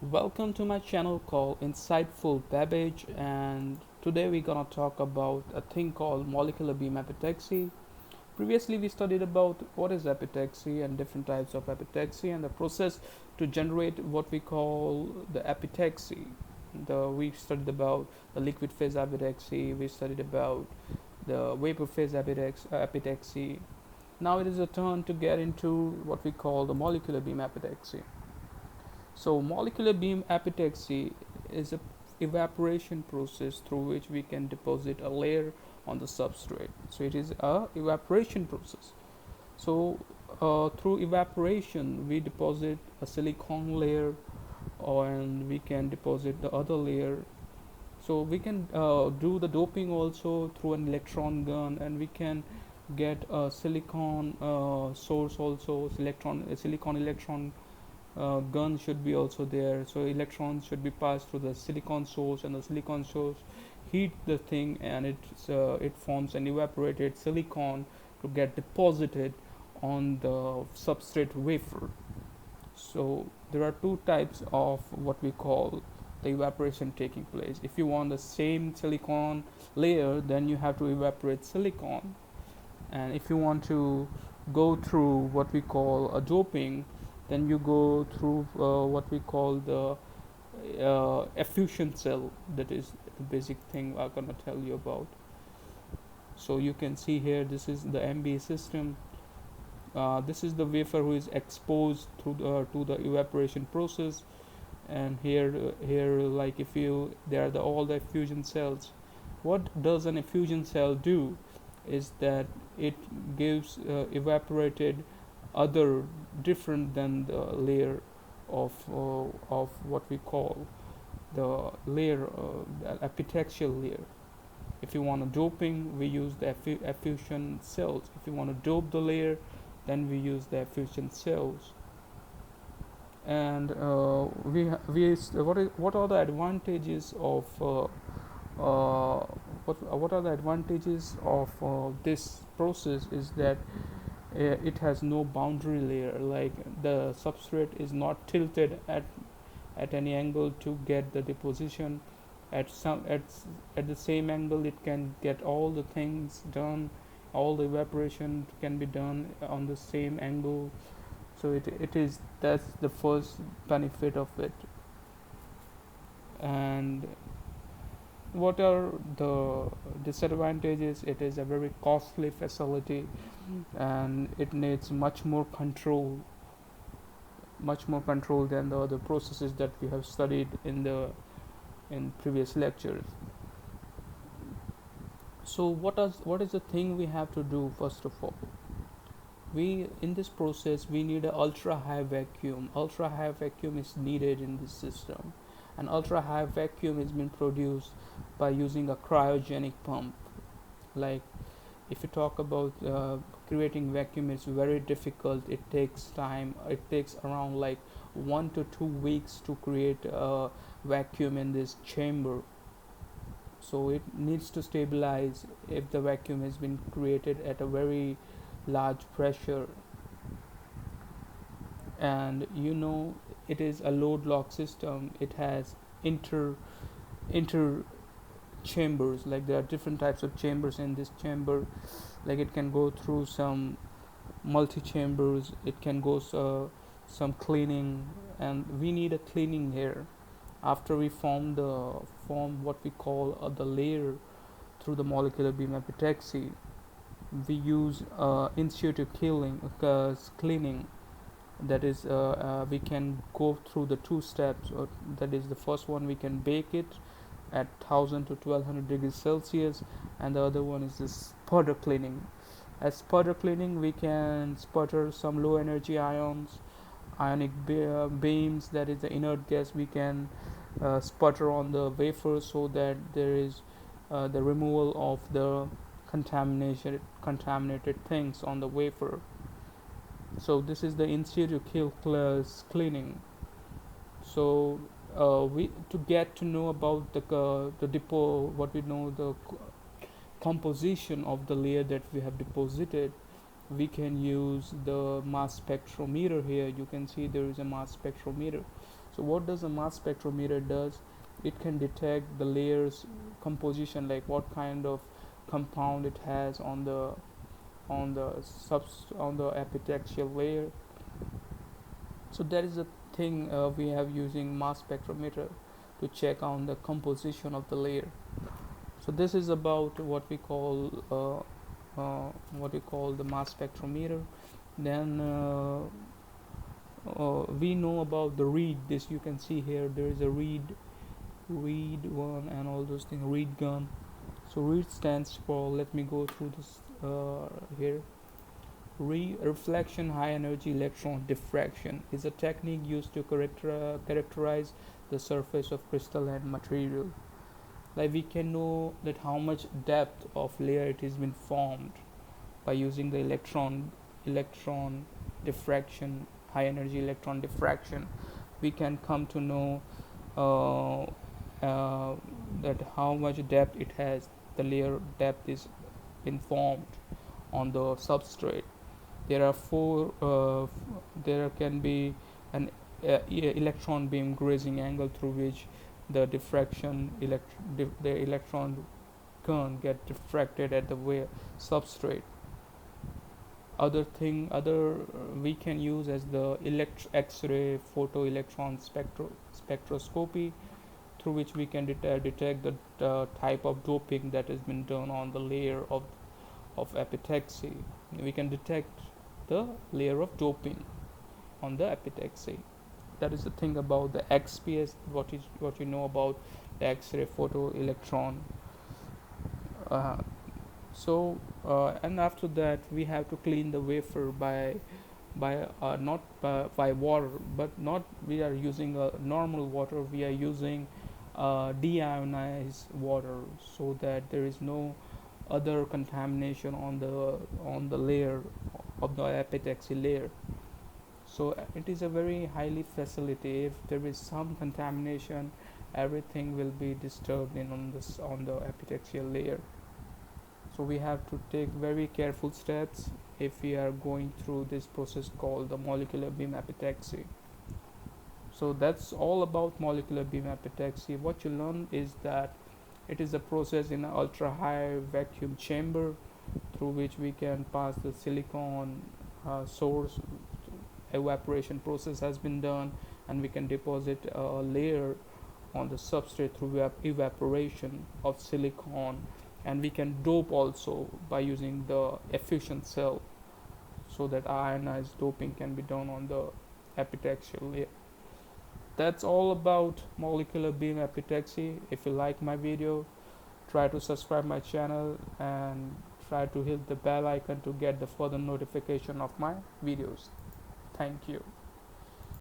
Welcome to my channel called Insightful Babbage, and today we're gonna talk about a thing called molecular beam epitaxy. Previously we studied about what is epitaxy and different types of epitaxy and the process to generate what we call the epitaxy. We studied about the liquid phase epitaxy, we studied about the vapor phase epitaxy. Now it is a turn to get into what we call the molecular beam epitaxy. So molecular beam epitaxy is a evaporation process through which we can deposit a layer on the substrate. So it is a evaporation process. So through evaporation we deposit a silicon layer, and we can deposit the other layer. So we can do the doping also through an electron gun, and we can get a silicon source also. Silicon electron gun should be also there, so electrons should be passed through the silicon source, and the silicon source heat the thing, and it forms an evaporated silicon to get deposited on the substrate wafer. So there are two types of what we call the evaporation taking place. If you want the same silicon layer, then you have to evaporate silicon, and if you want to go through what we call a doping, then you go through what we call the effusion cell. That is the basic thing I'm gonna tell you about. So you can see here, this is the MB system. This is the wafer who is exposed to the evaporation process, and here like if you there are all the effusion cells. What does an effusion cell do is that it gives evaporated other different than the layer of what we call the layer, the epitaxial layer. If you want a doping, we use the effusion cells. If you want to dope the layer, then we use the effusion cells. And what are the advantages of what are the advantages of this process is that it has no boundary layer. Like, the substrate is not tilted at any angle to get the deposition. At the same angle it can get all the things done. All the evaporation can be done on the same angle. So it is that's the first benefit of it. And what are the disadvantages? It is a very costly facility, and it needs much more control than the other processes that we have studied in previous lectures. So what is the thing we have to do? First of all, we in this process we need an ultra high vacuum. Ultra high vacuum is needed in this system, and ultra high vacuum is being produced by using a cryogenic pump. Like, if you talk about creating vacuum, it's very difficult. It takes time. It takes around like 1 to 2 weeks to create a vacuum in this chamber. So it needs to stabilize if the vacuum has been created at a very large pressure. And it is a load lock system. It has inter chambers. Like, there are different types of chambers in this chamber. Like, it can go through some multi chambers. It can go some cleaning, and we need a cleaning here after we form what we call the layer through the molecular beam epitaxy. We use in situ cleaning. That is, we can go through the two steps. That is, the first one, we can bake it at 1000 to 1200 degrees Celsius, and the other one is the sputter cleaning. As sputter cleaning, we can sputter some low energy ionic beams. That is the inert gas. We can sputter on the wafer so that there is the removal of the contaminated things on the wafer. So this is the in situ cleaning. So we to get to know about the depot, what we know, the composition of the layer that we have deposited, we can use the mass spectrometer. Here you can see there is a mass spectrometer. So what does a mass spectrometer does? It can detect the layers composition, like what kind of compound it has on the on the epitaxial layer. So that is the thing we have using mass spectrometer to check on the composition of the layer. So this is about what we call the mass spectrometer. Then we know about the RHEED. This you can see here. There is a RHEED one and all those things. RHEED gun. So RHEED stands for. Let me go through this here. Reflection high energy electron diffraction is a technique used to characterize the surface of crystalline material. Like we can know that how much depth of layer it has been formed by using the electron diffraction, high energy electron diffraction. We can come to know uh, that how much depth it has, the layer depth is informed on the substrate. There are there can be an electron beam grazing angle through which the the electron gun get diffracted at the substrate. Other we can use as the X-ray photoelectron spectroscopy, through which we can detect the type of doping that has been done on the layer of epitaxy. We can detect the layer of doping on the epitaxy. That is the thing about the XPS. What you know about the X-ray photoelectron. Uh, and after that we have to clean the wafer by not by water, but not we are using a normal water. We are using deionized water, so that there is no other contamination on the layer of the epitaxy layer. So it is a very highly facility. If there is some contamination, everything will be disturbed in on the epitaxial layer. So we have to take very careful steps if we are going through this process called the molecular beam epitaxy. So that's all about molecular beam epitaxy. What you learn is that it is a process in an ultra high vacuum chamber through which we can pass the silicon source. Evaporation process has been done, and we can deposit a layer on the substrate through evaporation of silicon, and we can dope also by using the effusion cell, so that ionized doping can be done on the epitaxial layer. That's all about molecular beam epitaxy. If you like my video, try to subscribe my channel and try to hit the bell icon to get the further notification of my videos. Thank you.